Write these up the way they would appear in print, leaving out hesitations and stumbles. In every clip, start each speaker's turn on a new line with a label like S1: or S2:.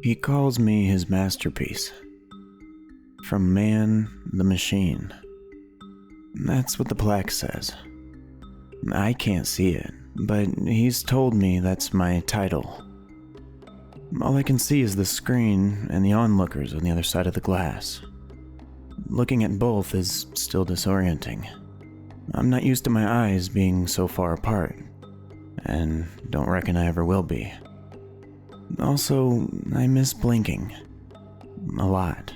S1: He calls me his masterpiece. From man, the machine. That's what the plaque says. I can't see it, but he's told me that's my title. All I can see is the screen and the onlookers on the other side of the glass. Looking at both is still disorienting. I'm not used to my eyes being so far apart, and don't reckon I ever will be. Also, I miss blinking. A lot.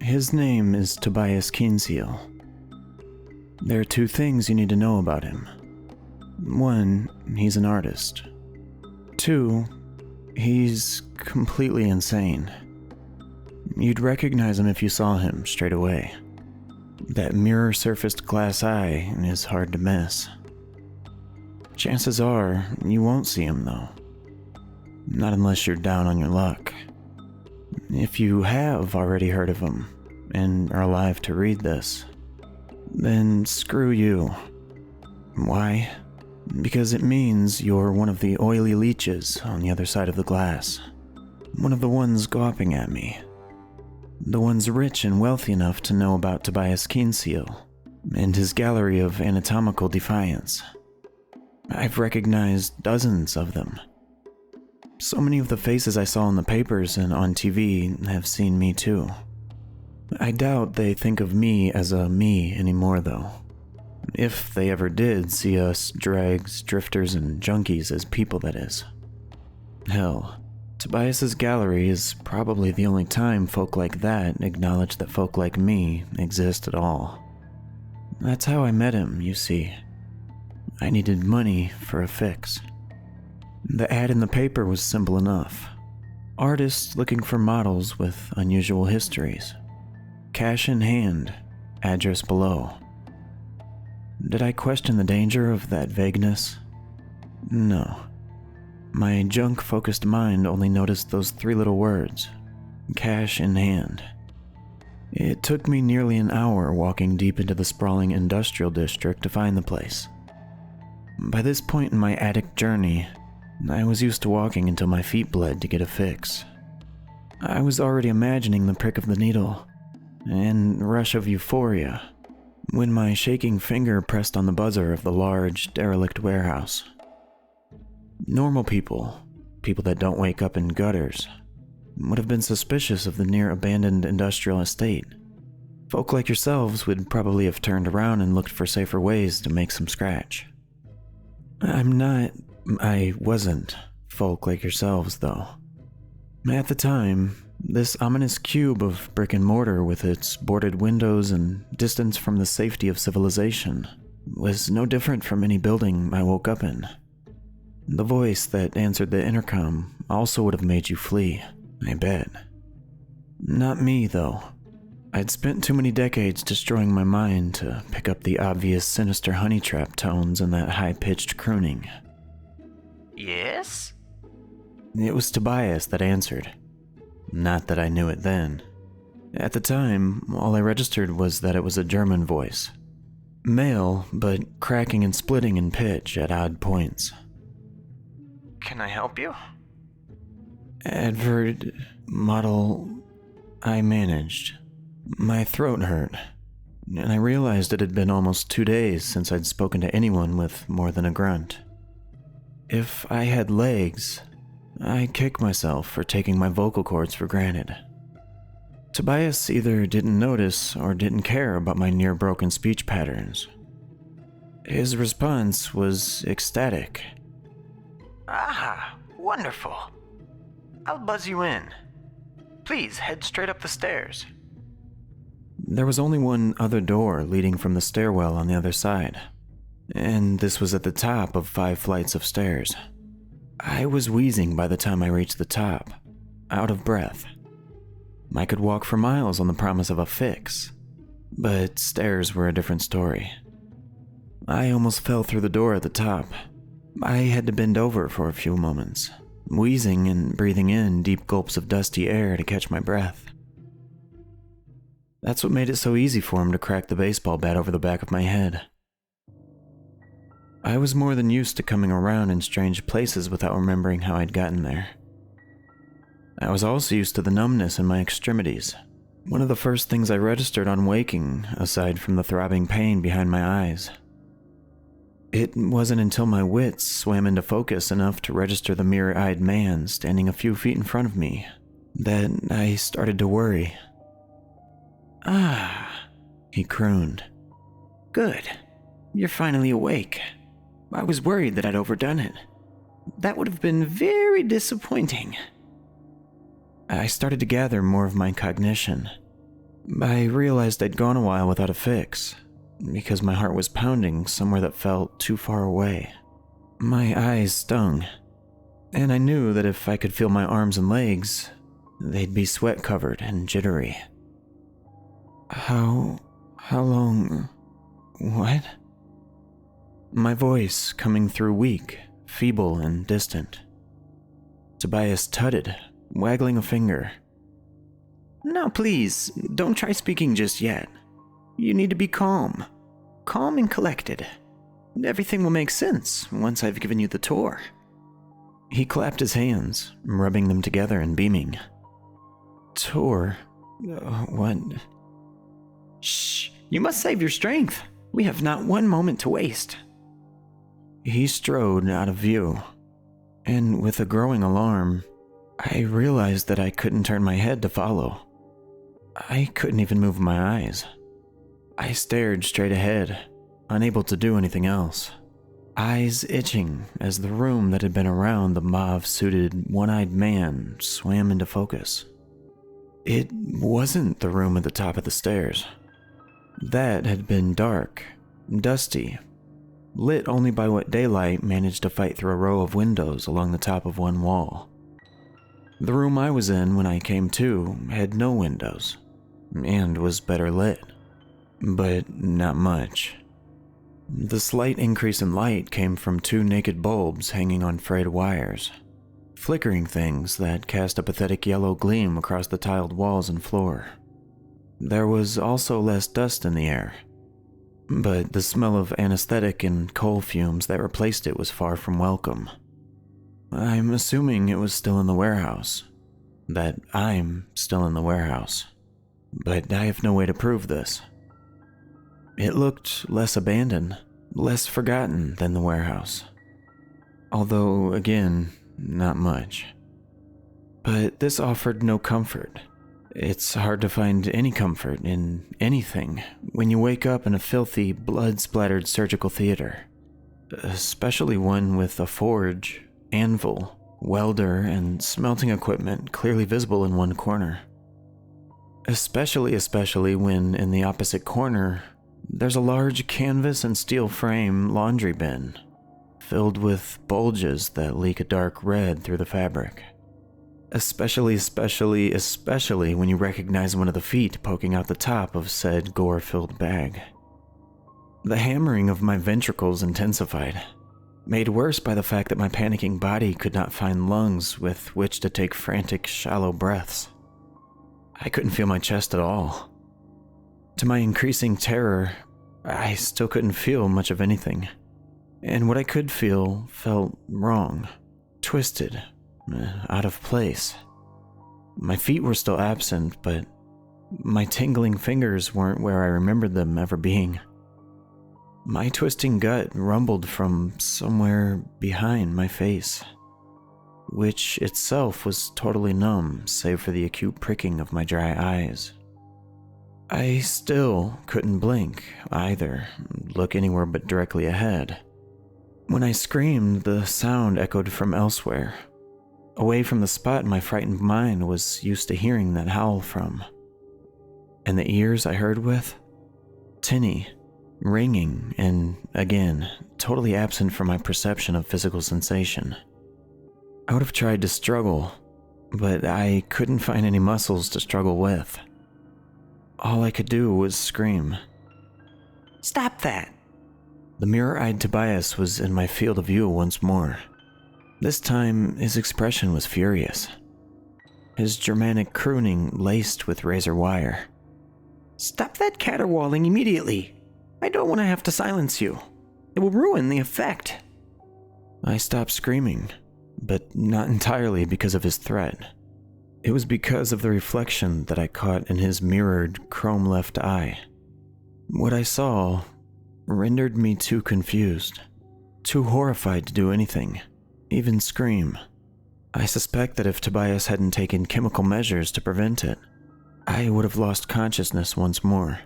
S1: His name is Tobias Kinseel. There are two things you need to know about him. One, he's an artist. Two, he's completely insane. You'd recognize him if you saw him straight away. That mirror-surfaced glass eye is hard to miss. Chances are, you won't see him though. Not unless you're down on your luck. If you have already heard of him, and are alive to read this, then screw you. Why? Because it means you're one of the oily leeches on the other side of the glass. One of the ones gawping at me. The ones rich and wealthy enough to know about Tobias Kinseel and his gallery of anatomical defiance. I've recognized dozens of them. So many of the faces I saw in the papers and on TV have seen me too. I doubt they think of me as a me anymore though. If they ever did see us drags, drifters, and junkies as people, that is. Hell, Tobias's gallery is probably the only time folk like that acknowledge that folk like me exist at all. That's how I met him, you see. I needed money for a fix. The ad in the paper was simple enough. Artists looking for models with unusual histories. Cash in hand, address below. Did I question the danger of that vagueness? No. My junk-focused mind only noticed those three little words, cash in hand. It took me nearly an hour walking deep into the sprawling industrial district to find the place. By this point in my attic journey, I was used to walking until my feet bled to get a fix. I was already imagining the prick of the needle and rush of euphoria when my shaking finger pressed on the buzzer of the large, derelict warehouse. Normal people, people that don't wake up in gutters, would have been suspicious of the near-abandoned industrial estate. Folk like yourselves would probably have turned around and looked for safer ways to make some scratch. I wasn't folk like yourselves, though. At the time, this ominous cube of brick and mortar with its boarded windows and distance from the safety of civilization was no different from any building I woke up in. The voice that answered the intercom also would have made you flee, I bet. Not me, though. I'd spent too many decades destroying my mind to pick up the obvious sinister honey trap tones in that high-pitched crooning.
S2: Yes?
S1: It was Tobias that answered. Not that I knew it then. At the time, all I registered was that it was a German voice. Male, but cracking and splitting in pitch at odd points.
S2: Can I help you?
S1: Advert, model, I managed. My throat hurt, and I realized it had been almost 2 days since I'd spoken to anyone with more than a grunt. If I had legs, I kick myself for taking my vocal cords for granted. Tobias either didn't notice or didn't care about my near-broken speech patterns. His response was ecstatic.
S2: Ah, wonderful. I'll buzz you in. Please head straight up the stairs.
S1: There was only one other door leading from the stairwell on the other side, and this was at the top of 5 flights of stairs. I was wheezing by the time I reached the top, out of breath. I could walk for miles on the promise of a fix, but stairs were a different story. I almost fell through the door at the top. I had to bend over for a few moments, wheezing and breathing in deep gulps of dusty air to catch my breath. That's what made it so easy for him to crack the baseball bat over the back of my head. I was more than used to coming around in strange places without remembering how I'd gotten there. I was also used to the numbness in my extremities. One of the first things I registered on waking, aside from the throbbing pain behind my eyes. It wasn't until my wits swam into focus enough to register the mirror-eyed man standing a few feet in front of me that I started to worry. "Ah," he crooned. "Good. You're finally awake. I was worried that I'd overdone it. That would have been very disappointing." I started to gather more of my cognition. I realized I'd gone a while without a fix, because my heart was pounding somewhere that felt too far away. My eyes stung, and I knew that if I could feel my arms and legs, they'd be sweat-covered and jittery. How long... what? My voice coming through weak, feeble, and distant. Tobias tutted, waggling a finger. "Now please, don't try speaking just yet. You need to be calm. Calm and collected. Everything will make sense once I've given you the tour." He clapped his hands, rubbing them together and beaming. "Tour? What?" "Shh, you must save your strength. We have not one moment to waste." He strode out of view, and with a growing alarm, I realized that I couldn't turn my head to follow. I couldn't even move my eyes. I stared straight ahead, unable to do anything else, eyes itching as the room that had been around the mauve-suited, one-eyed man swam into focus. It wasn't the room at the top of the stairs. That had been dark, dusty, lit only by what daylight managed to fight through a row of windows along the top of one wall. The room I was in when I came to had no windows, and was better lit, but not much. The slight increase in light came from two naked bulbs hanging on frayed wires, flickering things that cast a pathetic yellow gleam across the tiled walls and floor. There was also less dust in the air, but the smell of anesthetic and coal fumes that replaced it was far from welcome. I'm assuming it was still in the warehouse, that I'm still in the warehouse, but I have no way to prove this. It looked less abandoned, less forgotten than the warehouse, although, again, not much. But this offered no comfort. It's hard to find any comfort in anything when you wake up in a filthy, blood-splattered surgical theater, especially one with a forge, anvil, welder, and smelting equipment clearly visible in one corner. Especially when in the opposite corner, there's a large canvas and steel frame laundry bin, filled with bulges that leak a dark red through the fabric. Especially when you recognize one of the feet poking out the top of said gore-filled bag. The hammering of my ventricles intensified, made worse by the fact that my panicking body could not find lungs with which to take frantic, shallow breaths. I couldn't feel my chest at all. To my increasing terror, I still couldn't feel much of anything, and what I could feel felt wrong, twisted, out of place. My feet were still absent, but my tingling fingers weren't where I remembered them ever being. My twisting gut rumbled from somewhere behind my face, which itself was totally numb save for the acute pricking of my dry eyes. I still couldn't blink either, look anywhere but directly ahead. When I screamed, the sound echoed from elsewhere, away from the spot my frightened mind was used to hearing that howl from. And the ears I heard with? Tinny, ringing, and again, totally absent from my perception of physical sensation. I would have tried to struggle, but I couldn't find any muscles to struggle with. All I could do was scream. "Stop that!" The mirror-eyed Tobias was in my field of view once more. This time, his expression was furious. His Germanic crooning laced with razor wire. "Stop that caterwauling immediately! I don't want to have to silence you. It will ruin the effect." I stopped screaming, but not entirely because of his threat. It was because of the reflection that I caught in his mirrored chrome left eye. What I saw rendered me too confused, too horrified to do anything, even scream. I suspect that if Tobias hadn't taken chemical measures to prevent it, I would have lost consciousness once more.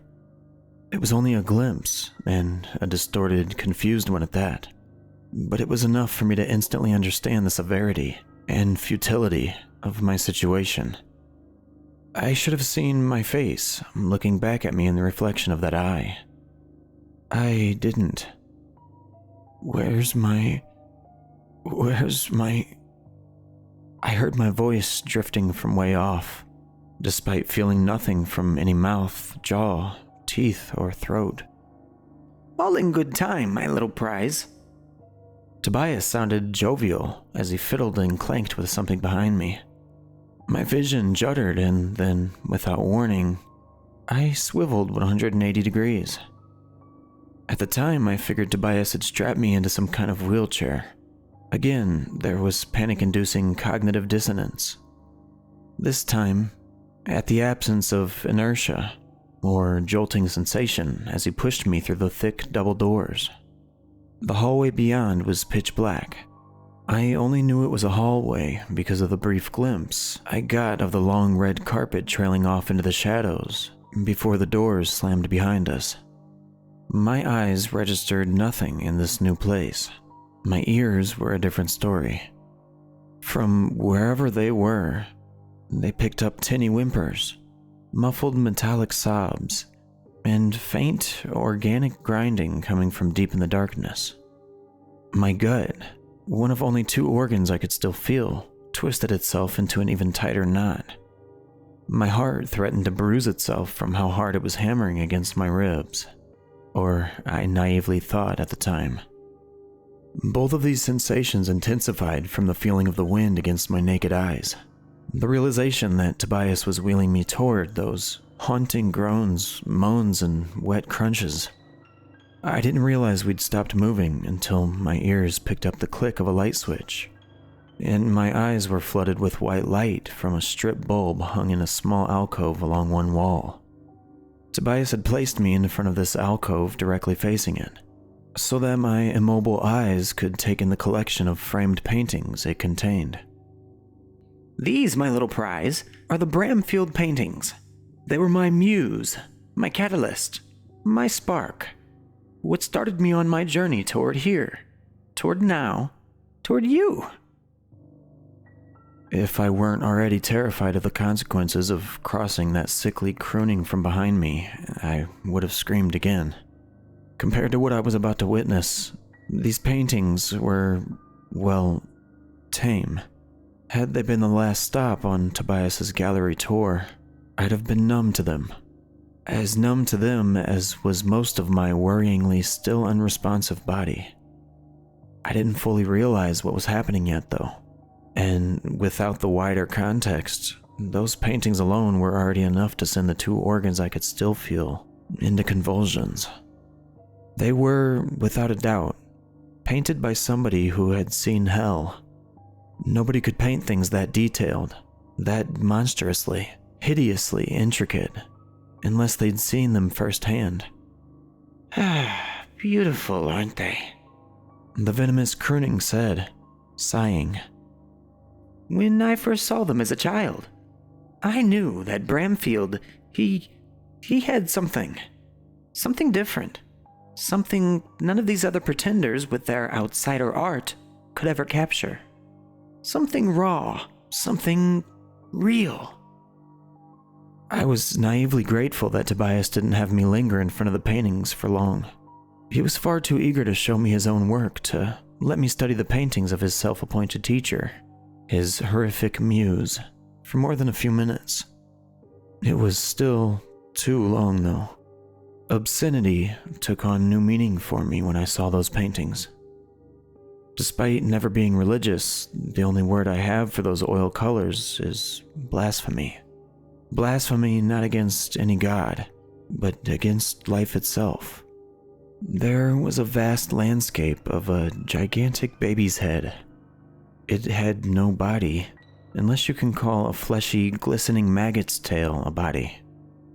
S1: It was only a glimpse, and a distorted, confused one at that. But it was enough for me to instantly understand the severity and futility of my situation. I should have seen my face looking back at me in the reflection of that eye. I didn't. Where's my... I heard my voice drifting from way off, despite feeling nothing from any mouth, jaw, teeth, or throat.
S2: All in good time, my little prize.
S1: Tobias sounded jovial as he fiddled and clanked with something behind me. My vision juddered, and then, without warning, I swiveled 180 degrees. At the time, I figured Tobias had strapped me into some kind of wheelchair. Again, there was panic-inducing cognitive dissonance. This time, at the absence of inertia, or jolting sensation as he pushed me through the thick double doors. The hallway beyond was pitch black. I only knew it was a hallway because of the brief glimpse I got of the long red carpet trailing off into the shadows before the doors slammed behind us. My eyes registered nothing in this new place. My ears were a different story. From wherever they were, they picked up tinny whimpers, muffled metallic sobs, and faint organic grinding coming from deep in the darkness. My gut, one of only 2 organs I could still feel, twisted itself into an even tighter knot. My heart threatened to bruise itself from how hard it was hammering against my ribs, or I naively thought at the time. Both of these sensations intensified from the feeling of the wind against my naked eyes, the realization that Tobias was wheeling me toward those haunting groans, moans, and wet crunches. I didn't realize we'd stopped moving until my ears picked up the click of a light switch, and my eyes were flooded with white light from a strip bulb hung in a small alcove along one wall. Tobias had placed me in front of this alcove directly facing it, so that my immobile eyes could take in the collection of framed paintings it contained.
S2: These, my little prize, are the Bramfield paintings. They were my muse, my catalyst, my spark. What started me on my journey toward here, toward now, toward you.
S1: If I weren't already terrified of the consequences of crossing that sickly crooning from behind me, I would have screamed again. Compared to what I was about to witness, these paintings were, well, tame. Had they been the last stop on Tobias's gallery tour, I'd have been numb to them. As numb to them as was most of my worryingly still unresponsive body. I didn't fully realize what was happening yet, though. And without the wider context, those paintings alone were already enough to send the 2 organs I could still feel into convulsions. They were, without a doubt, painted by somebody who had seen hell. Nobody could paint things that detailed, that monstrously, hideously intricate, unless they'd seen them firsthand.
S2: Ah, beautiful, aren't they?
S1: The venomous crooning said, sighing.
S2: When I first saw them as a child, I knew that Bramfield, he had something different, something none of these other pretenders with their outsider art could ever capture. Something raw, something real. I was naively grateful that Tobias didn't have me linger in front of the paintings for long. He was far too eager to show me his own work to let me study the paintings of his self-appointed teacher, his horrific muse, for more than a few minutes. It was still too long, though. Obscenity took on new meaning for me when I saw those paintings. Despite never being religious, the only word I have for those oil colors is blasphemy. Blasphemy not against any god, but against life itself. There was a vast landscape of a gigantic baby's head. It had no body,
S1: unless you can call a fleshy, glistening maggot's tail a body.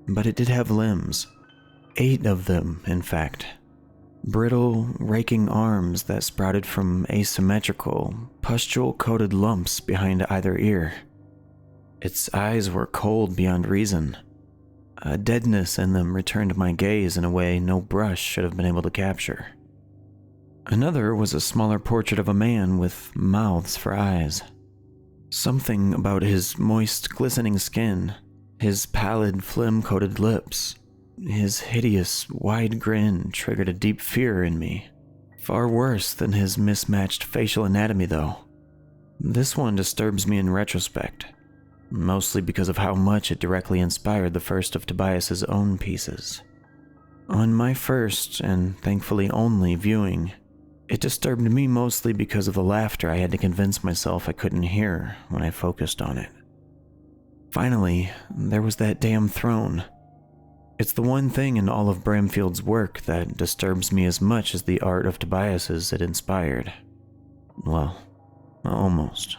S1: But it did have limbs. 8 of them, in fact. Brittle, raking arms that sprouted from asymmetrical, pustule-coated lumps behind either ear. Its eyes were cold beyond reason. A deadness in them returned my gaze in a way no brush should have been able to capture. Another was a smaller portrait of a man with mouths for eyes. Something about his moist, glistening skin, his pallid, phlegm-coated lips, his hideous, wide grin triggered a deep fear in me. Far worse than his mismatched facial anatomy, though. This one disturbs me in retrospect, mostly because of how much it directly inspired the first of Tobias's own pieces. On my first, and thankfully only, viewing, it disturbed me mostly because of the laughter I had to convince myself I couldn't hear when I focused on it. Finally, there was that damn throne. It's the one thing in all of Bramfield's work that disturbs me as much as the art of Tobias's it inspired. Well, almost.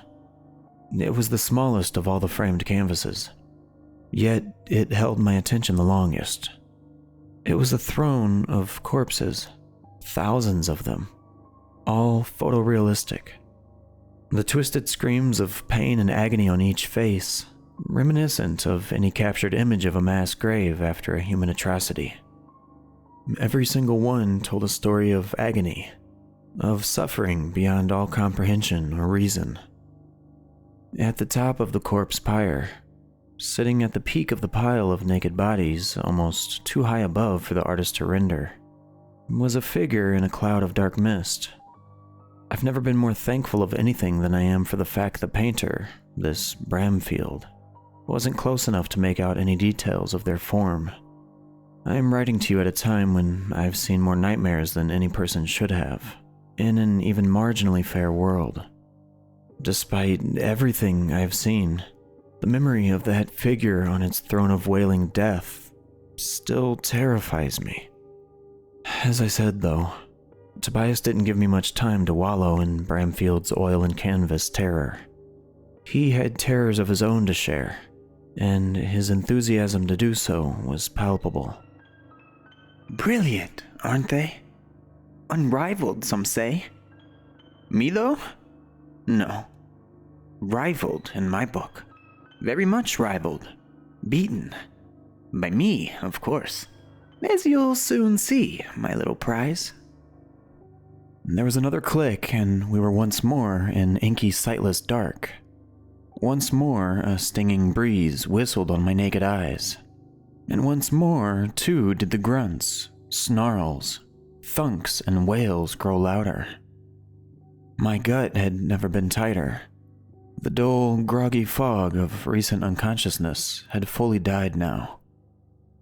S1: It was the smallest of all the framed canvases, yet it held my attention the longest. It was a throne of corpses, thousands of them, all photorealistic. The twisted screams of pain and agony on each face, reminiscent of any captured image of a mass grave after a human atrocity. Every single one told a story of agony, of suffering beyond all comprehension or reason. At the top of the corpse pyre, sitting at the peak of the pile of naked bodies, almost too high above for the artist to render, was a figure in a cloud of dark mist. I've never been more thankful of anything than I am for the fact the painter, this Bramfield, wasn't close enough to make out any details of their form. I am writing to you at a time when I've seen more nightmares than any person should have, in an even marginally fair world. Despite everything I've seen, the memory of that figure on its throne of wailing death still terrifies me. As I said, though, Tobias didn't give me much time to wallow in Bramfield's oil and canvas terror. He had terrors of his own to share, and his enthusiasm to do so was palpable.
S2: Brilliant, aren't they? Unrivaled, some say. Me, though? No. Rivaled in my book. Very much rivaled. Beaten. By me, of course. As you'll soon see, my little prize.
S1: There was another click, and we were once more in inky, sightless dark. Once more, a stinging breeze whistled on my naked eyes. And once more, too, did the grunts, snarls, thunks, and wails grow louder. My gut had never been tighter. The dull, groggy fog of recent unconsciousness had fully died now.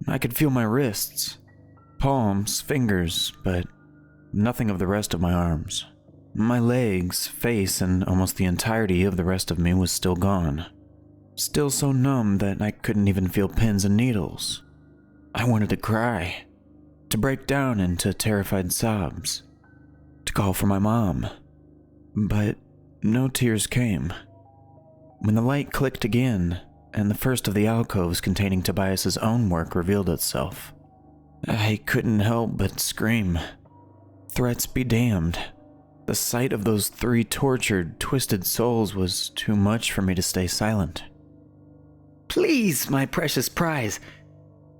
S1: I could feel my wrists, palms, fingers, but nothing of the rest of my arms. My legs, face, and almost the entirety of the rest of me was still gone. Still so numb that I couldn't even feel pins and needles. I wanted to cry, to break down into terrified sobs, to call for my mom. But no tears came. When the light clicked again, and the first of the alcoves containing Tobias's own work revealed itself, I couldn't help but scream. Threats be damned. The sight of those 3 tortured, twisted souls was too much for me to stay silent.
S2: Please, my precious prize.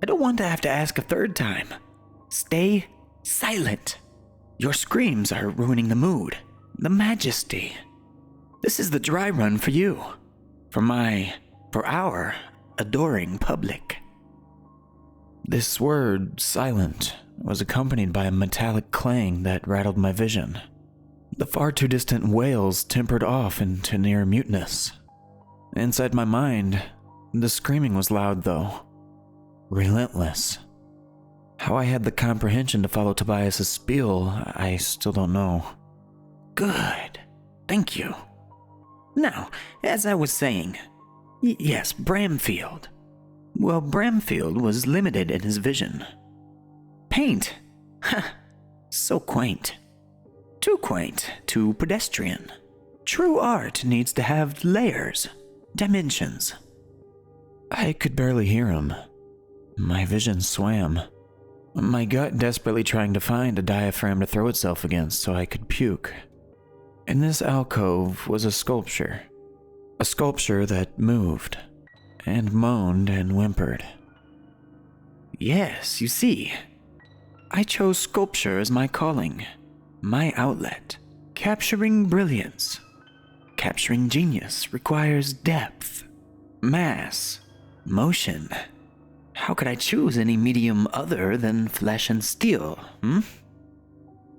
S2: I don't want to have to ask a third time. Stay silent. Your screams are ruining the mood, the majesty. This is the dry run for you. For our adoring public.
S1: This word, silent, was accompanied by a metallic clang that rattled my vision. The far too distant wails tempered off into near muteness. Inside my mind, the screaming was loud though. Relentless. How I had the comprehension to follow Tobias's spiel, I still don't know.
S2: Good. Thank you. Now, as I was saying, yes, Bramfield. Well, Bramfield was limited in his vision. Paint. Ha! So quaint. Too quaint, too pedestrian. True art needs to have layers. dimensions.
S1: I could barely hear him. My vision swam. My gut desperately trying to find a diaphragm to throw itself against so I could puke. In this alcove was a sculpture that moved, and moaned and whimpered.
S2: Yes, you see, I chose sculpture as my calling, my outlet. Capturing brilliance, capturing genius requires depth, mass, motion. How could I choose any medium other than flesh and steel,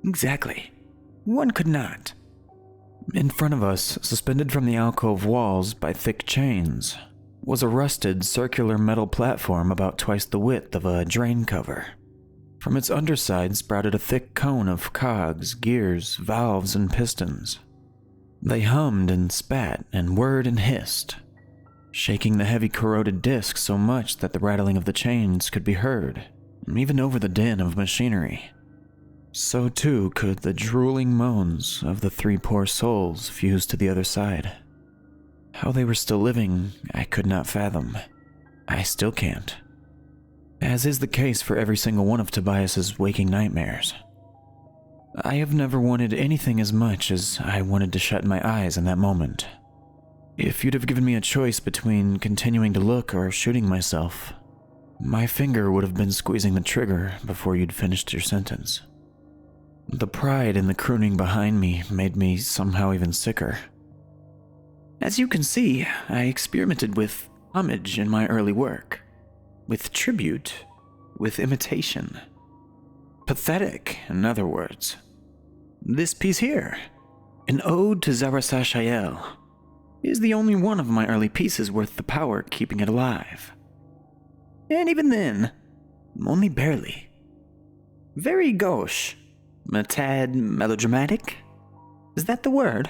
S2: Exactly. One could not.
S1: In front of us, suspended from the alcove walls by thick chains, was a rusted circular metal platform about twice the width of a drain cover. From its underside sprouted a thick cone of cogs, gears, valves, and pistons. They hummed and spat and whirred and hissed, shaking the heavy corroded disc so much that the rattling of the chains could be heard, even over the din of machinery. So too could the drooling moans of the three poor souls fused to the other side. How they were still living, I could not fathom. I still can't. As is the case for every single one of Tobias's waking nightmares. I have never wanted anything as much as I wanted to shut my eyes in that moment. If you'd have given me a choice between continuing to look or shooting myself, my finger would have been squeezing the trigger before you'd finished your sentence. The pride in the crooning behind me made me somehow even sicker.
S2: As you can see, I experimented with homage in my early work, with tribute, with imitation. Pathetic, in other words. This piece here, an ode to Zarasashael, is the only one of my early pieces worth the power keeping it alive. And even then, only barely. Very gauche, a tad melodramatic. Is that the word?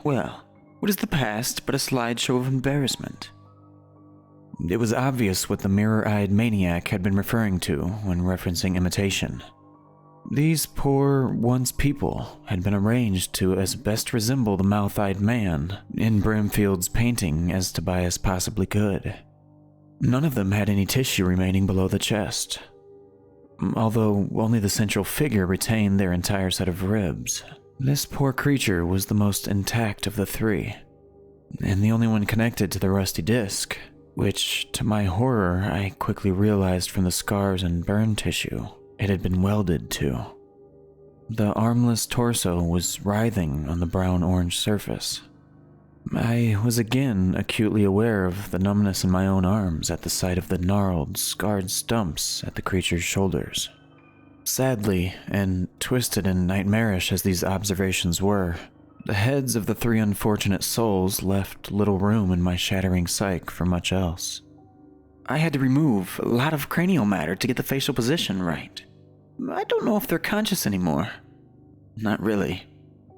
S2: Well, what is the past but a slideshow of embarrassment?
S1: It was obvious what the mirror-eyed maniac had been referring to when referencing imitation. These poor, once people had been arranged to as best resemble the mouth-eyed man in Bramfield's painting as Tobias possibly could. None of them had any tissue remaining below the chest, although only the central figure retained their entire set of ribs. This poor creature was the most intact of the three, and the only one connected to the rusty disc, which, to my horror, I quickly realized from the scars and burn tissue it had been welded to. The armless torso was writhing on the brown-orange surface. I was again acutely aware of the numbness in my own arms at the sight of the gnarled, scarred stumps at the creature's shoulders. Sadly, and twisted and nightmarish as these observations were, the heads of the three unfortunate souls left little room in my shattering psyche for much else. I had to remove a lot of cranial matter to get the facial position right. I don't know if they're conscious anymore. Not really.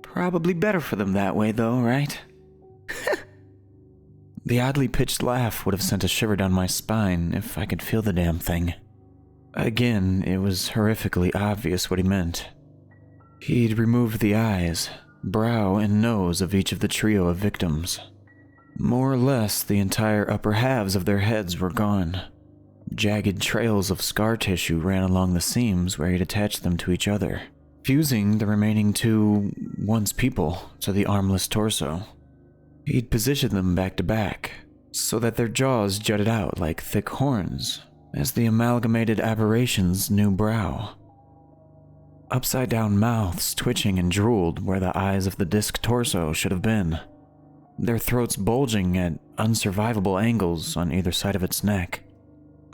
S1: Probably better for them that way, though, right? The oddly pitched laugh would have sent a shiver down my spine if I could feel the damn thing. Again, it was horrifically obvious what he meant. He'd removed the eyes, brow, and nose of each of the trio of victims. More or less, the entire upper halves of their heads were gone. Jagged trails of scar tissue ran along the seams where he'd attached them to each other, fusing the remaining two once people to the armless torso. He'd positioned them back to back, so that their jaws jutted out like thick horns as the amalgamated aberration's new brow. Upside-down mouths twitching and drooled where the eyes of the disc torso should have been, their throats bulging at unsurvivable angles on either side of its neck.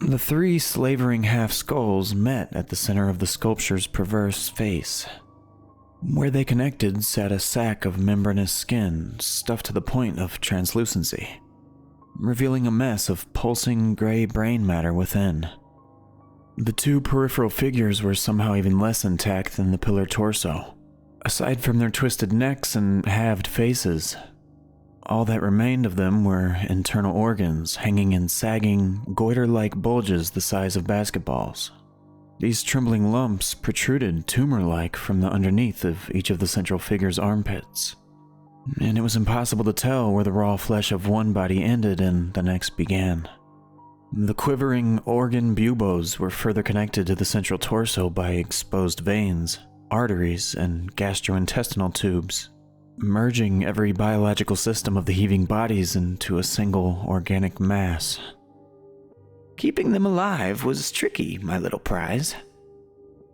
S1: The three slavering half-skulls met at the center of the sculpture's perverse face. Where they connected sat a sack of membranous skin stuffed to the point of translucency, revealing a mess of pulsing gray brain matter within. The two peripheral figures were somehow even less intact than the pillar torso. Aside from their twisted necks and halved faces, all that remained of them were internal organs hanging in sagging, goiter-like bulges the size of basketballs. These trembling lumps protruded tumor-like from the underneath of each of the central figure's armpits. and it was impossible to tell where the raw flesh of one body ended and the next began. The quivering organ buboes were further connected to the central torso by exposed veins, arteries, and gastrointestinal tubes, merging every biological system of the heaving bodies into a single organic mass.
S2: Keeping them alive was tricky, my little prize.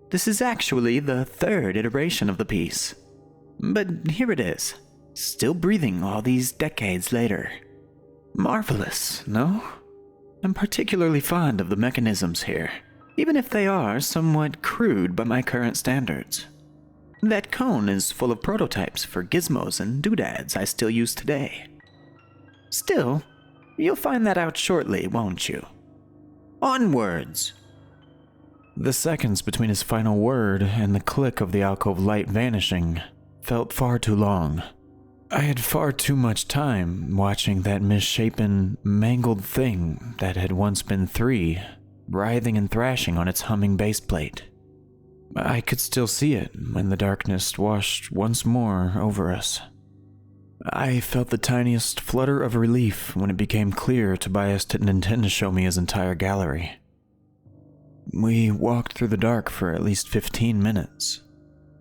S2: This is actually the third iteration of the piece. But here it is, still breathing all these decades later. Marvelous, no? I'm particularly fond of the mechanisms here, even if they are somewhat crude by my current standards. That cone is full of prototypes for gizmos and doodads I still use today. Still, you'll find that out shortly, won't you? Onwards!
S1: The seconds between his final word and the click of the alcove light vanishing felt far too long. I had far too much time watching that misshapen, mangled thing that had once been 3, writhing and thrashing on its humming baseplate. I could still see it when the darkness washed once more over us. I felt the tiniest flutter of relief when it became clear Tobias didn't intend to show me his entire gallery. We walked through the dark for at least 15 minutes.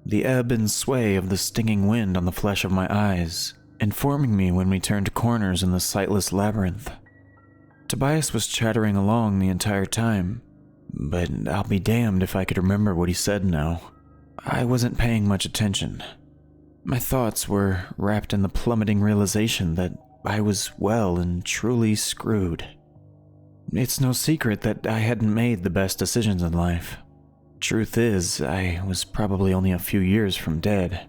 S1: The ebb and sway of the stinging wind on the flesh of my eyes, informing me when we turned corners in the sightless labyrinth. Tobias was chattering along the entire time, but I'll be damned if I could remember what he said now. I wasn't paying much attention. My thoughts were wrapped in the plummeting realization that I was well and truly screwed. It's no secret that I hadn't made the best decisions in life. Truth is, I was probably only a few years from dead.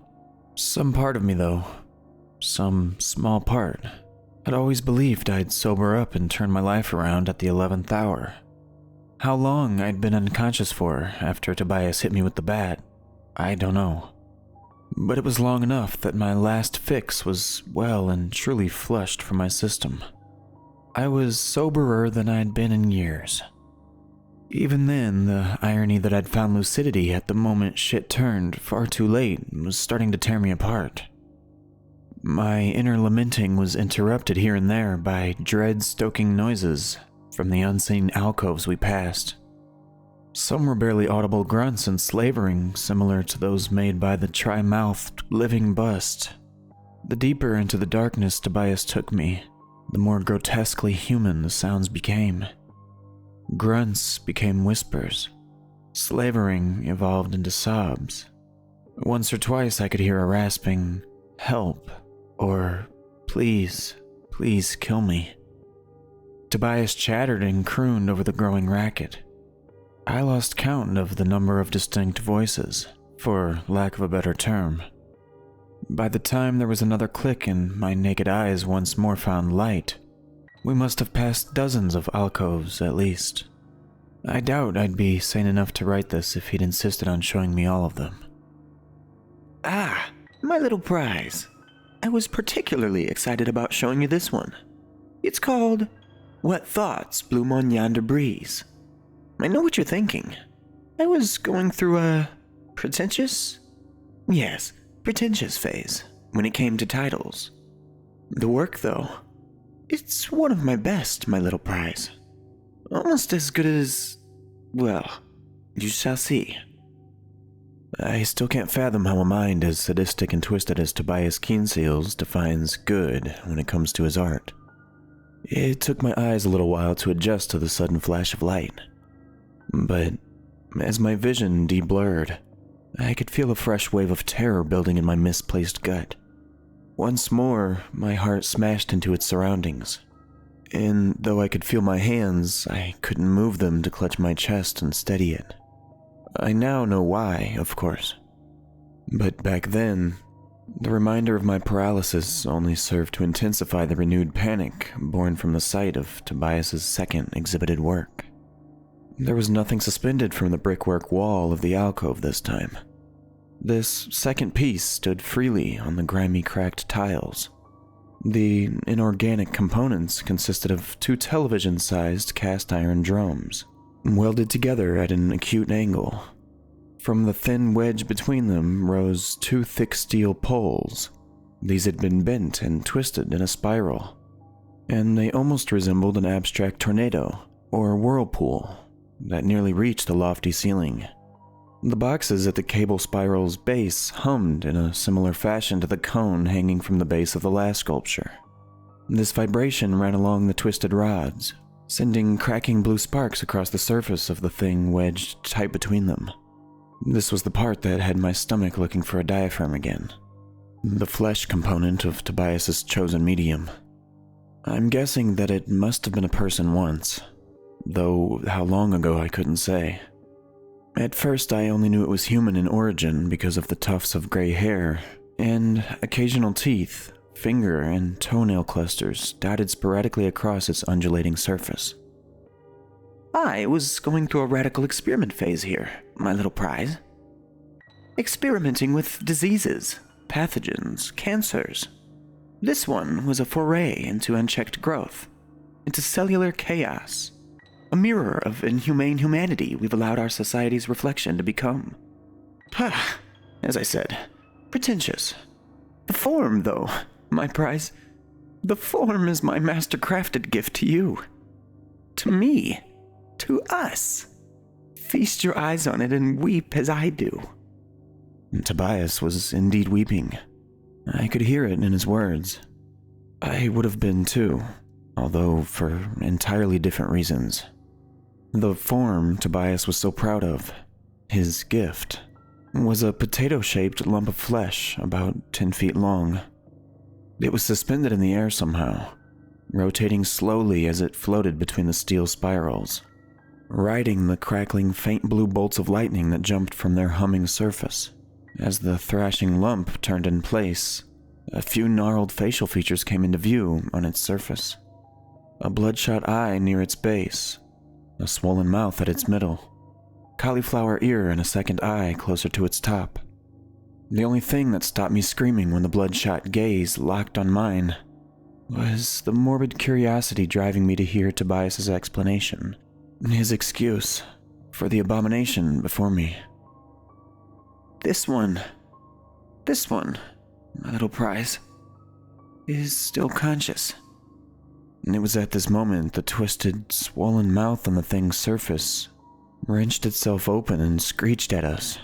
S1: Some part of me, though, some small part, had always believed I'd sober up and turn my life around at the 11th hour. How long I'd been unconscious for after Tobias hit me with the bat, I don't know. But it was long enough that my last fix was well and truly flushed from my system. I was soberer than I'd been in years. Even then, the irony that I'd found lucidity at the moment shit turned far too late was starting to tear me apart. My inner lamenting was interrupted here and there by dread-stoking noises from the unseen alcoves we passed. Some were barely audible grunts and slavering similar to those made by the tri-mouthed living bust. The deeper into the darkness Tobias took me, the more grotesquely human the sounds became. Grunts became whispers. Slavering evolved into sobs. Once or twice I could hear a rasping, "Help," or "Please, please kill me." Tobias chattered and crooned over the growing racket. I lost count of the number of distinct voices, for lack of a better term. By the time there was another click and my naked eyes once more found light, we must have passed dozens of alcoves at least. I doubt I'd be sane enough to write this if he'd insisted on showing me all of them.
S2: Ah, my little prize. I was particularly excited about showing you this one. It's called What Thoughts Bloom on Yonder Breeze. I know what you're thinking. I was going through a pretentious phase when it came to titles. The work, though, it's one of my best, my little prize. Almost as good as, well, you shall see.
S1: I still can't fathom how a mind as sadistic and twisted as Tobias Keenseal's defines good when it comes to his art. It took my eyes a little while to adjust to the sudden flash of light. But as my vision de-blurred, I could feel a fresh wave of terror building in my misplaced gut. Once more, my heart smashed into its surroundings. And though I could feel my hands, I couldn't move them to clutch my chest and steady it. I now know why, of course. But back then, the reminder of my paralysis only served to intensify the renewed panic born from the sight of Tobias's second exhibited work. There was nothing suspended from the brickwork wall of the alcove this time. This second piece stood freely on the grimy, cracked tiles. The inorganic components consisted of 2 television-sized cast-iron drums, welded together at an acute angle. From the thin wedge between them rose 2 thick steel poles, These had been bent and twisted in a spiral, and they almost resembled an abstract tornado or whirlpool that nearly reached the lofty ceiling. The boxes at the cable spiral's base hummed in a similar fashion to the cone hanging from the base of the last sculpture. This vibration ran along the twisted rods, sending cracking blue sparks across the surface of the thing wedged tight between them. This was the part that had my stomach looking for a diaphragm again. The flesh component of Tobias's chosen medium. I'm guessing that it must have been a person once, though how long ago I couldn't say. At first I only knew it was human in origin because of the tufts of gray hair and occasional teeth, finger and toenail clusters dotted sporadically across its undulating surface.
S2: I was going through a radical experiment phase here, my little prize. Experimenting with diseases, pathogens, cancers. This one was a foray into unchecked growth, into cellular chaos, a mirror of inhumane humanity we've allowed our society's reflection to become. As I said, pretentious. The form, though, my prize, the form is my master-crafted gift to you. To me. To us. Feast your eyes on it and weep as I do.
S1: And Tobias was indeed weeping. I could hear it in his words. I would have been too, although for entirely different reasons. The form Tobias was so proud of, his gift, was a potato-shaped lump of flesh about 10 feet long. It was suspended in the air somehow, rotating slowly as it floated between the steel spirals, riding the crackling faint blue bolts of lightning that jumped from their humming surface. As the thrashing lump turned in place, a few gnarled facial features came into view on its surface. A bloodshot eye near its base, a swollen mouth at its middle, cauliflower ear and a second eye closer to its top. The only thing that stopped me screaming when the bloodshot gaze locked on mine was the morbid curiosity driving me to hear Tobias's explanation, his excuse for the abomination before me. This one, my little prize, is still conscious. And it was at this moment the twisted, swollen mouth on the thing's surface wrenched itself open and screeched at us.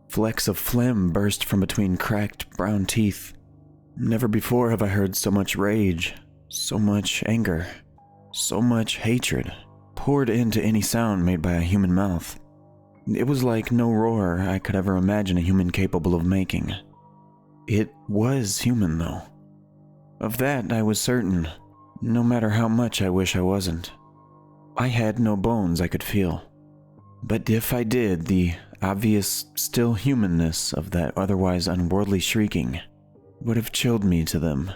S1: Flecks of phlegm burst from between cracked brown teeth. Never before have I heard so much rage, so much anger, so much hatred poured into any sound made by a human mouth. It was like no roar I could ever imagine a human capable of making. It was human, though. Of that I was certain, no matter how much I wish I wasn't. I had no bones I could feel. But if I did, the obvious, still humanness of that otherwise unworldly shrieking would have chilled me to them.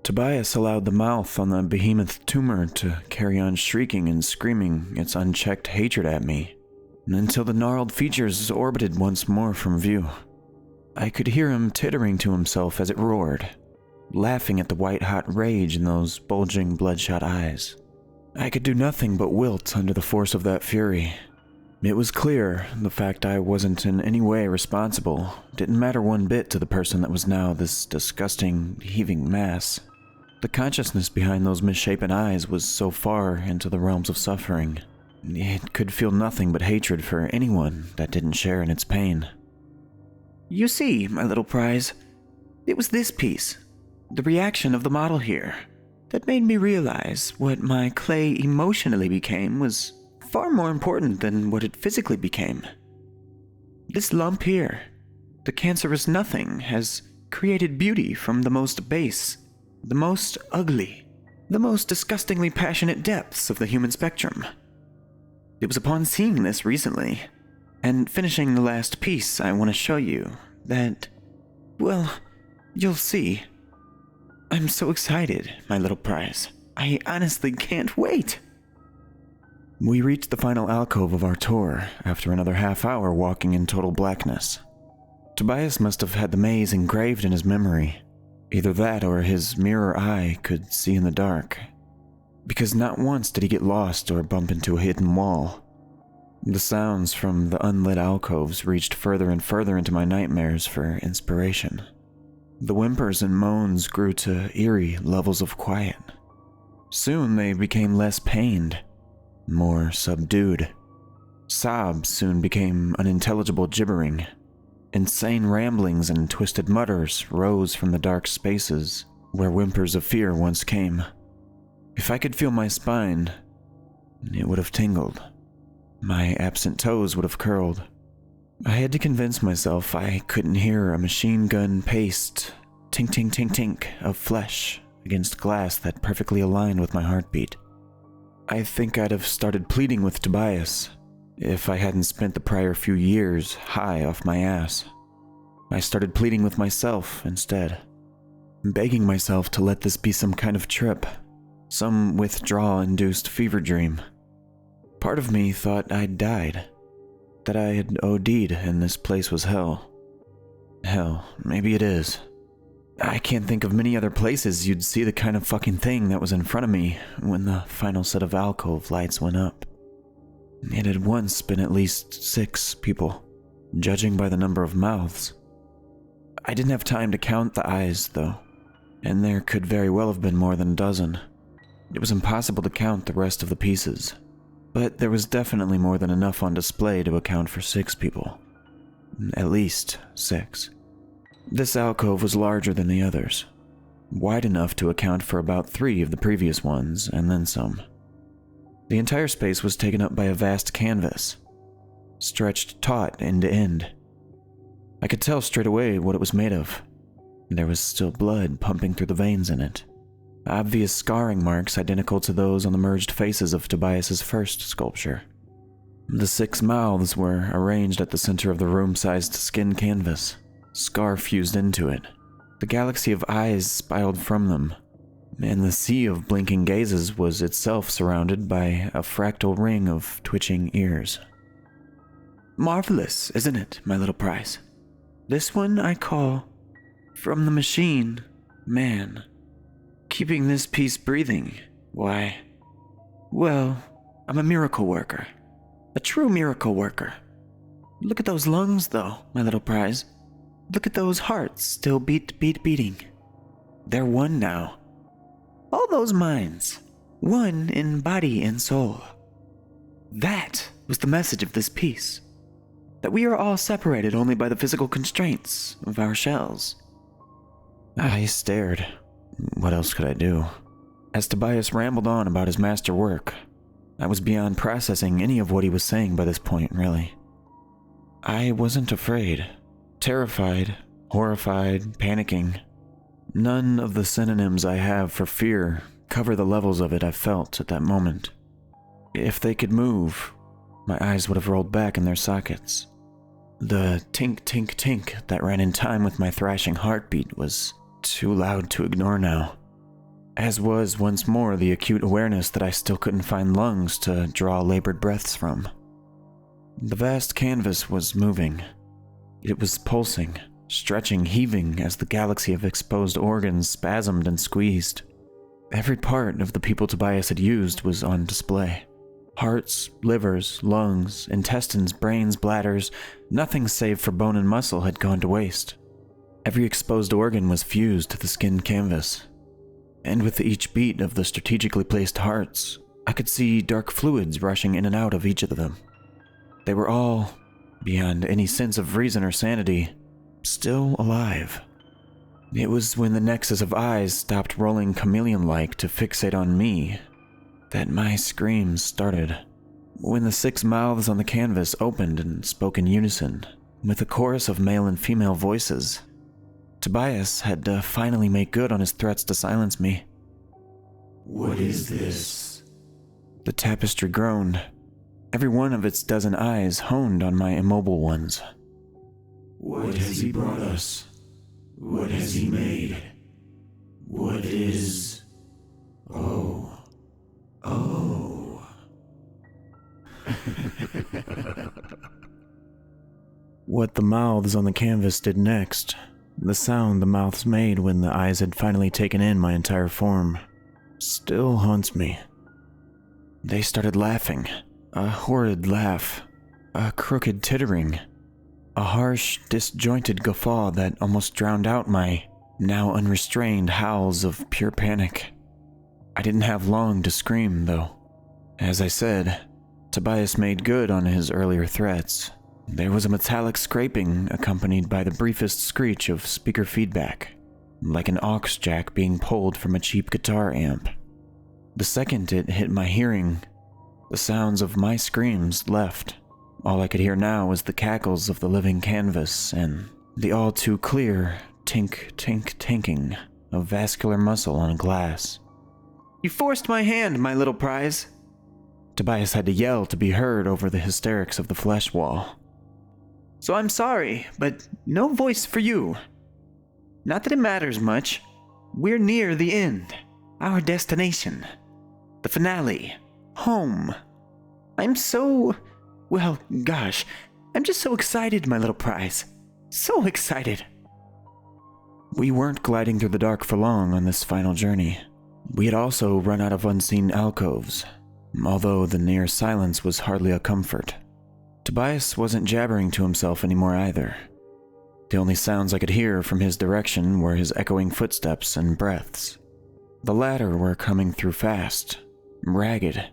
S1: Tobias allowed the mouth on the behemoth tumor to carry on shrieking and screaming its unchecked hatred at me, until the gnarled features orbited once more from view. I could hear him tittering to himself as it roared, laughing at the white-hot rage in those bulging, bloodshot eyes. I could do nothing but wilt under the force of that fury. It was clear the fact I wasn't in any way responsible didn't matter one bit to the person that was now this disgusting, heaving mass. The consciousness behind those misshapen eyes was so far into the realms of suffering. It could feel nothing but hatred for anyone that didn't share in its pain.
S2: You see, my little prize, it was this piece, the reaction of the model here, that made me realize what my clay emotionally became was far more important than what it physically became. This lump here, the cancerous nothing, has created beauty from the most base, the most ugly, the most disgustingly passionate depths of the human spectrum. It was upon seeing this recently, and finishing the last piece I want to show you, that, well, you'll see. I'm so excited, my little prize. I honestly can't wait.
S1: We reached the final alcove of our tour after another half-hour walking in total blackness. Tobias must have had the maze engraved in his memory. Either that or his mirror eye could see in the dark, because not once did he get lost or bump into a hidden wall. The sounds from the unlit alcoves reached further and further into my nightmares for inspiration. The whimpers and moans grew to eerie levels of quiet. Soon they became less pained, more subdued. Sobs soon became unintelligible gibbering. Insane ramblings and twisted mutters rose from the dark spaces where whimpers of fear once came. If I could feel my spine, it would have tingled. My absent toes would have curled. I had to convince myself I couldn't hear a machine gun paced tink tink tink tink of flesh against glass that perfectly aligned with my heartbeat. I think I'd have started pleading with Tobias if I hadn't spent the prior few years high off my ass. I started pleading with myself instead, begging myself to let this be some kind of trip, some withdrawal-induced fever dream. Part of me thought I'd died, that I had OD'd and this place was hell. Hell, maybe it is. I can't think of many other places you'd see the kind of fucking thing that was in front of me when the final set of alcove lights went up. It had once been at least 6 people, judging by the number of mouths. I didn't have time to count the eyes, though, and there could very well have been more than a dozen. It was impossible to count the rest of the pieces, but there was definitely more than enough on display to account for 6 people. At least 6. This alcove was larger than the others, wide enough to account for about 3 of the previous ones, and then some. The entire space was taken up by a vast canvas, stretched taut end to end. I could tell straight away what it was made of. There was still blood pumping through the veins in it, obvious scarring marks identical to those on the merged faces of Tobias's first sculpture. The 6 mouths were arranged at the center of the room-sized skin canvas, scar fused into it. The galaxy of eyes spiraled from them, and the sea of blinking gazes was itself surrounded by a fractal ring of twitching ears. Marvelous, isn't it, my little prize? This one I call, From the Machine, Man. Keeping this piece breathing, why, well, I'm a miracle worker. A true miracle worker. Look at those lungs, though, my little prize. Look at those hearts still beating. They're one now. All those minds, one in body and soul. That was the message of this piece. That we are all separated only by the physical constraints of our shells. I stared. What else could I do? As Tobias rambled on about his master work, I was beyond processing any of what he was saying by this point, really. I wasn't afraid. Terrified, horrified, panicking. None of the synonyms I have for fear cover the levels of it I felt at that moment. If they could move, my eyes would have rolled back in their sockets. The tink tink tink that ran in time with my thrashing heartbeat was too loud to ignore now, as was once more the acute awareness that I still couldn't find lungs to draw labored breaths from. The vast canvas was moving. It was pulsing, stretching, heaving as the galaxy of exposed organs spasmed and squeezed. Every part of the people Tobias had used was on display. Hearts, livers, lungs, intestines, brains, bladders, nothing save for bone and muscle had gone to waste. Every exposed organ was fused to the skin canvas. And with each beat of the strategically placed hearts, I could see dark fluids rushing in and out of each of them. They were all, beyond any sense of reason or sanity, still alive. It was when the nexus of eyes stopped rolling chameleon-like to fixate on me that my screams started. When the 6 mouths on the canvas opened and spoke in unison, with a chorus of male and female voices, Tobias had to finally make good on his threats to silence me.
S3: What is this?
S1: The tapestry groaned. Every one of its dozen eyes honed on my immobile ones.
S3: What has he brought us? What has he made? What is... Oh.
S1: What the mouths on the canvas did next, the sound the mouths made when the eyes had finally taken in my entire form, still haunts me. They started laughing, a horrid laugh, a crooked tittering, a harsh, disjointed guffaw that almost drowned out my now unrestrained howls of pure panic. I didn't have long to scream, though. As I said, Tobias made good on his earlier threats. There was a metallic scraping accompanied by the briefest screech of speaker feedback, like an aux jack being pulled from a cheap guitar amp. The second it hit my hearing, the sounds of my screams left. All I could hear now was the cackles of the living canvas and the all too clear tink, tink, tinking of vascular muscle on glass.
S2: You forced my hand, my little prize.
S1: Tobias had to yell to be heard over the hysterics of the flesh wall.
S2: So I'm sorry, but no voice for you. Not that it matters much. We're near the end. Our destination. The finale. Home. I'm so... well, gosh. I'm just so excited, my little prize. So excited.
S1: We weren't gliding through the dark for long on this final journey. We had also run out of unseen alcoves, although the near silence was hardly a comfort. Tobias wasn't jabbering to himself anymore either. The only sounds I could hear from his direction were his echoing footsteps and breaths. The latter were coming through fast, ragged.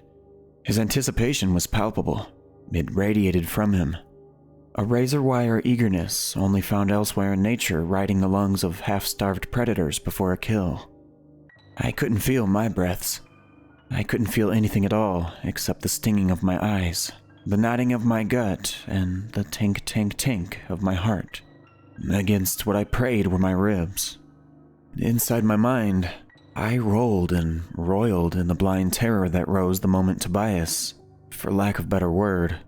S1: His anticipation was palpable. It radiated from him. A razor-wire eagerness only found elsewhere in nature riding the lungs of half-starved predators before a kill. I couldn't feel my breaths. I couldn't feel anything at all except the stinging of my eyes, the knotting of my gut, and the tink, tink, tink of my heart, against what I prayed were my ribs. Inside my mind, I rolled and roiled in the blind terror that rose the moment Tobias, for lack of better word,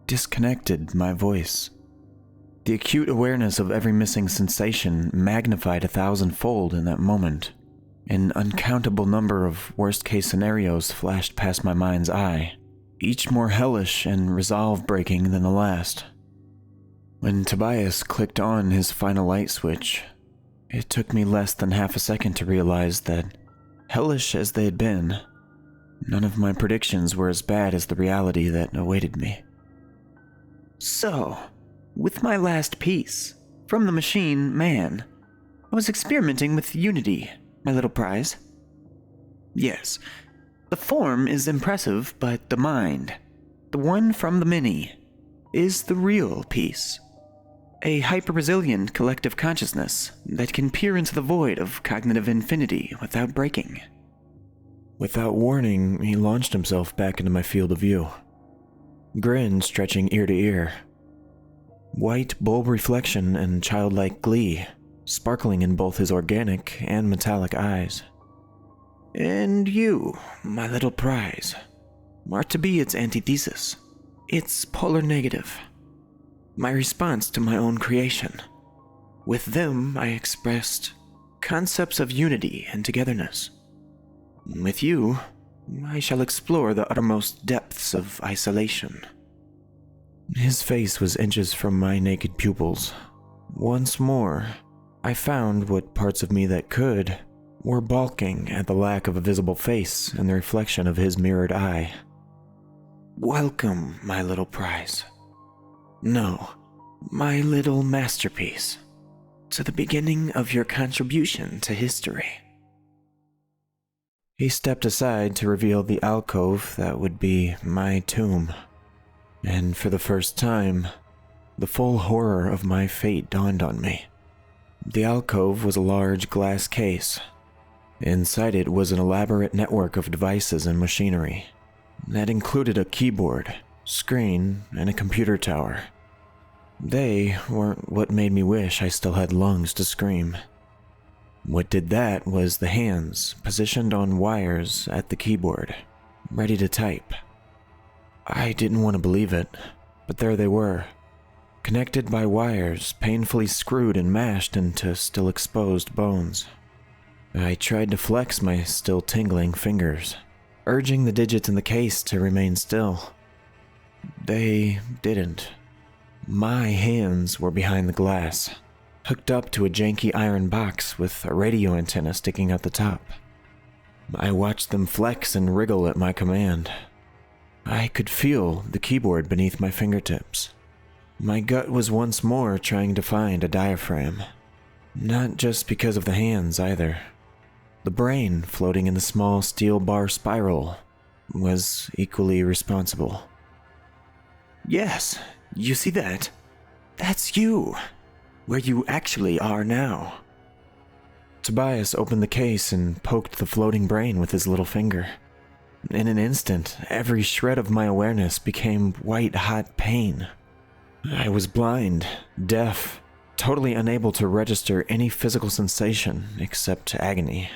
S1: disconnected my voice. The acute awareness of every missing sensation magnified 1,000-fold in that moment. An uncountable number of worst-case scenarios flashed past my mind's eye, each more hellish and resolve-breaking than the last. When Tobias clicked on his final light switch, it took me less than half a second to realize that, hellish as they had been, none of my predictions were as bad as the reality that awaited me.
S2: So, with my last piece, from the machine man, I was experimenting with unity, my little prize. Yes, the form is impressive, but the mind, the one from the many, is the real piece. A hyper-resilient collective consciousness that can peer into the void of cognitive infinity without breaking.
S1: Without warning, he launched himself back into my field of view. Grin stretching ear to ear. White bulb reflection and childlike glee, sparkling in both his organic and metallic eyes.
S2: And you, my little prize, are to be its antithesis, its polar negative. My response to my own creation. With them, I expressed concepts of unity and togetherness. With you, I shall explore the uttermost depths of isolation.
S1: His face was inches from my naked pupils. Once more, I found what parts of me that could were balking at the lack of a visible face and the reflection of his mirrored eye.
S2: Welcome, my little prize. No, my little masterpiece, to the beginning of your contribution to history.
S1: He stepped aside to reveal the alcove that would be my tomb. And for the first time, the full horror of my fate dawned on me. The alcove was a large glass case. Inside it was an elaborate network of devices and machinery that included a keyboard, screen, and a computer tower. They weren't what made me wish I still had lungs to scream. What did that was the hands positioned on wires at the keyboard, ready to type. I didn't want to believe it, but there they were, connected by wires painfully screwed and mashed into still exposed bones. I tried to flex my still tingling fingers, urging the digits in the case to remain still. They didn't. My hands were behind the glass, hooked up to a janky iron box with a radio antenna sticking out the top. I watched them flex and wriggle at my command. I could feel the keyboard beneath my fingertips. My gut was once more trying to find a diaphragm. Not just because of the hands, either. The brain floating in the small steel bar spiral was equally responsible.
S2: Yes, you see that? That's you, where you actually are now.
S1: Tobias opened the case and poked the floating brain with his little finger. In an instant, every shred of my awareness became white-hot pain. I was blind, deaf, totally unable to register any physical sensation except agony.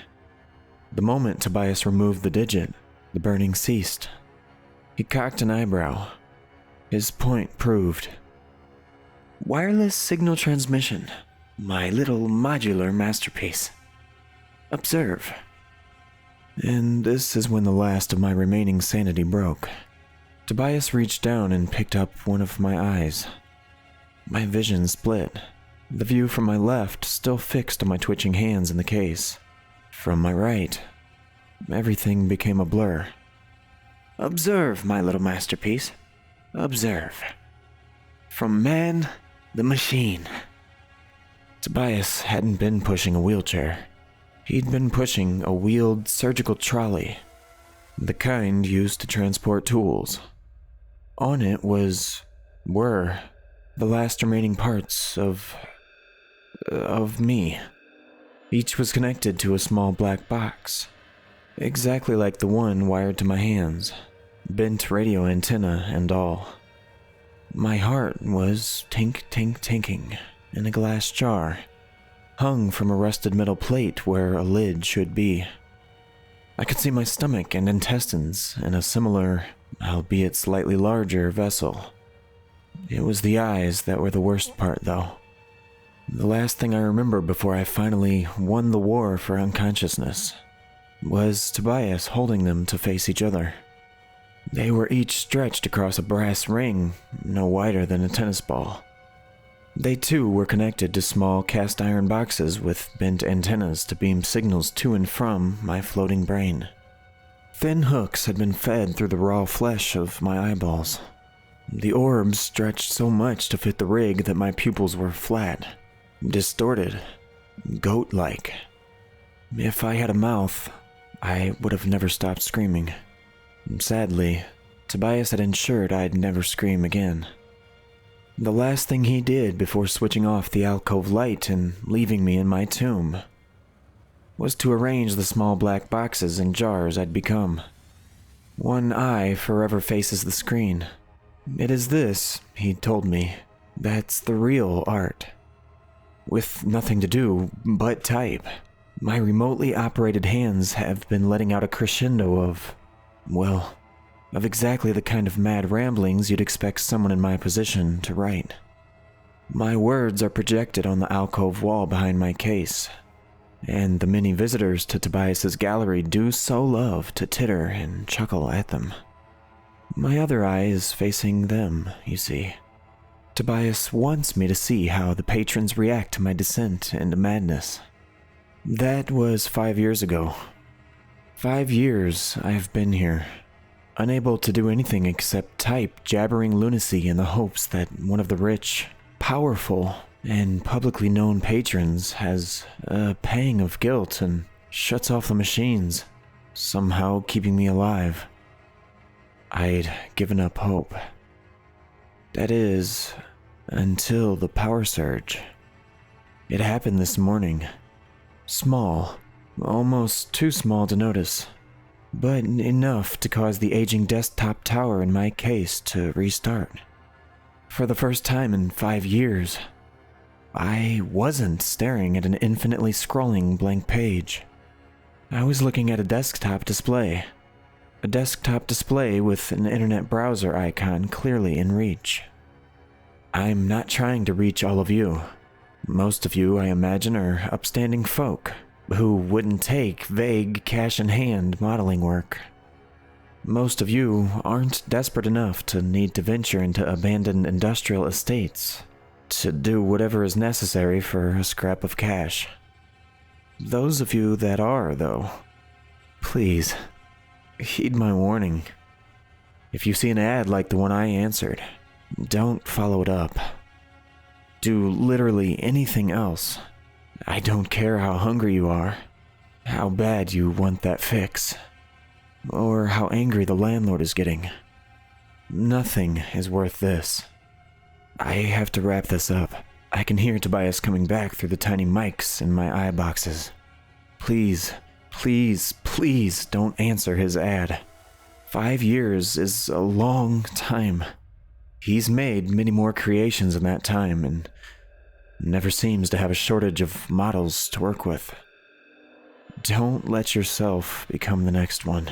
S1: The moment Tobias removed the digit, the burning ceased. He cocked an eyebrow. His point proved.
S2: Wireless signal transmission, my little modular masterpiece. Observe.
S1: And this is when the last of my remaining sanity broke. Tobias reached down and picked up one of my eyes. My vision split, the view from my left still fixed on my twitching hands in the case. From my right, everything became a blur.
S2: Observe, my little masterpiece. Observe. From man, the machine.
S1: Tobias hadn't been pushing a wheelchair. He'd been pushing a wheeled surgical trolley, the kind used to transport tools. On it were the last remaining parts of me. Each was connected to a small black box, exactly like the one wired to my hands, bent radio antenna and all. My heart was tink-tink-tinking in a glass jar, hung from a rusted metal plate where a lid should be. I could see my stomach and intestines in a similar, albeit slightly larger, vessel. It was the eyes that were the worst part, though. The last thing I remember before I finally won the war for unconsciousness was Tobias holding them to face each other. They were each stretched across a brass ring no wider than a tennis ball. They too were connected to small cast iron boxes with bent antennas to beam signals to and from my floating brain. Thin hooks had been fed through the raw flesh of my eyeballs. The orbs stretched so much to fit the rig that my pupils were flat, distorted, goat-like. If I had a mouth, I would have never stopped screaming. Sadly, Tobias had ensured I'd never scream again. The last thing he did before switching off the alcove light and leaving me in my tomb was to arrange the small black boxes and jars I'd become. One eye forever faces the screen. It is this, he told me, that's the real art. With nothing to do but type, my remotely operated hands have been letting out a crescendo of exactly the kind of mad ramblings you'd expect someone in my position to write. My words are projected on the alcove wall behind my case, and the many visitors to Tobias's gallery do so love to titter and chuckle at them. My other eye is facing them, you see. Tobias wants me to see how the patrons react to my descent into madness. That was 5 years ago. 5 years I have been here, unable to do anything except type jabbering lunacy in the hopes that one of the rich, powerful, and publicly known patrons has a pang of guilt and shuts off the machines, somehow keeping me alive. I'd given up hope. That is, until the power surge. It happened this morning. Small, almost too small to notice, but enough to cause the aging desktop tower in my case to restart. For the first time in 5 years, I wasn't staring at an infinitely scrolling blank page. I was looking at a desktop display. A desktop display with an internet browser icon clearly in reach. I'm not trying to reach all of you. Most of you, I imagine, are upstanding folk who wouldn't take vague cash-in-hand modeling work. Most of you aren't desperate enough to need to venture into abandoned industrial estates to do whatever is necessary for a scrap of cash. Those of you that are, though, please, heed my warning. If you see an ad like the one I answered, don't follow it up. Do literally anything else, I don't care how hungry you are, how bad you want that fix, or how angry the landlord is getting. Nothing is worth this. I have to wrap this up. I can hear Tobias coming back through the tiny mics in my eye boxes. Please, please, please don't answer his ad. 5 years is a long time. He's made many more creations in that time and never seems to have a shortage of models to work with. Don't let yourself become the next one.